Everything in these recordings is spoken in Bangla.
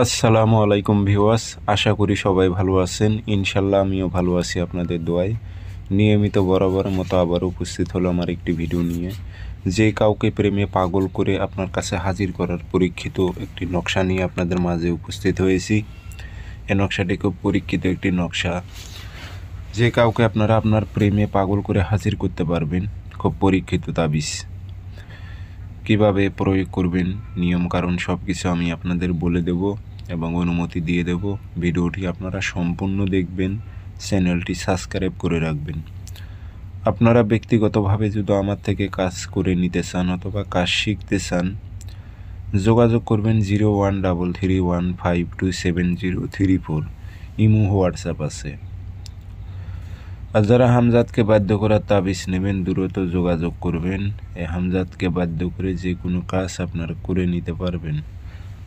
আসসালামু আলাইকুম ভিউয়ার্স, আশা করি সবাই ভালো আছেন। ইনশাল্লাহ আমিও ভালো আছি আপনাদের দোয়ায়। নিয়মিত বরাবর মতো আবার উপস্থিত হলো আমার একটি ভিডিও নিয়ে। যে কাউকে প্রেমে পাগল করে আপনার কাছে হাজির করার পরীক্ষিত একটি নকশা নিয়ে আপনাদের মাঝে উপস্থিত হয়েছি। এ নকশাটি খুব পরীক্ষিত একটি নকশা। যে কাউকে আপনারা আপনার প্রেমে পাগল করে হাজির করতে পারবেন। খুব পরীক্ষিত তাবিজ। কিভাবে প্রয়োগ করবেন, নিয়ম কারণ সব কিছু আমি আপনাদের বলে দেব এবং অনুমতি দিয়ে দেব। ভিডিওটি আপনারা সম্পূর্ণ দেখবেন, চ্যানেলটি সাবস্ক্রাইব করে রাখবেন। আপনারা ব্যক্তিগতভাবে যদি আমার থেকে কাজ করে নিতে চান অথবা কাজ শিখতে চান, যোগাযোগ করবেন 0133152703 ইমো হোয়াটসঅ্যাপ আছে। আর যারা হামজাদকে বাধ্য করার তাবিজ নেবেন দ্রুত যোগাযোগ করবেন। এই হামজাদকে বাধ্য করে যে কোনো কাজ আপনারা করে নিতে পারবেন।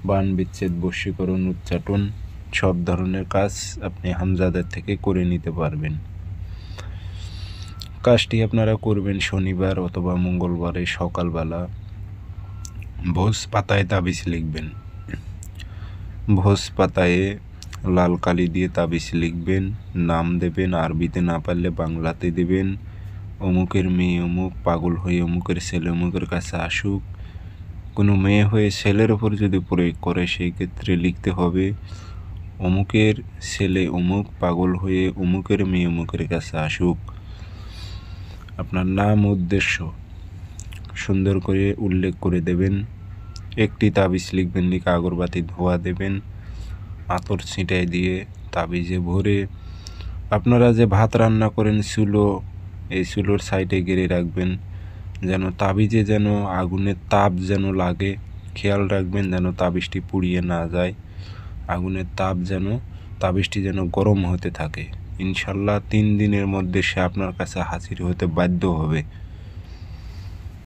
বান বিচ্ছেদ, বশীকরণ, উচ্চাটন সব ধরনের কাজ আপনি হামজাদের থেকে করে নিতে পারবেন। কাজটি আপনারা করবেন শনিবার অথবা মঙ্গলবারে সকালবেলা। ভোজ পাতায় তাবিজ লিখবেন। ভোজ পাতায় লাল কালি দিয়ে তাবিজ লিখবেন, নাম দেবেন, আরবিতে না পারলে বাংলাতে দেবেন। অমুকের মেয়ে অমুক পাগল হয়ে অমুকের ছেলে অমুকের কাছে আসুক। কোনো মেয়ে হয়ে ছেলের ওপর যদি প্রয়োগ করে সেই ক্ষেত্রে লিখতে হবে অমুকের ছেলে অমুক পাগল হয়ে অমুকের মেয়ে অমুকের কাছে আসুক। আপনার নাম উদ্দেশ্য সুন্দর করে উল্লেখ করে দেবেন। একটি তাবিজ লিখবেন, লিখে আগরবাতি ধোয়া দেবেন, আতর ছিটাই দিয়ে তাবিজে ভরে আপনারা যে ভাত রান্না করেন চুলো, এই চুলোর সাইডে গেড়ে রাখবেন, যেন তাবিজে যেন আগুনের তাপ যেন লাগে। খেয়াল রাখবেন যেন তাবিজটি পুড়িয়ে না যায়। আগুনের তাপ যেন তাবিজটি যেন গরম হতে থাকে। ইনশাল্লাহ 3 দিনের মধ্যে সে আপনার কাছে হাজির হতে বাধ্য হবে।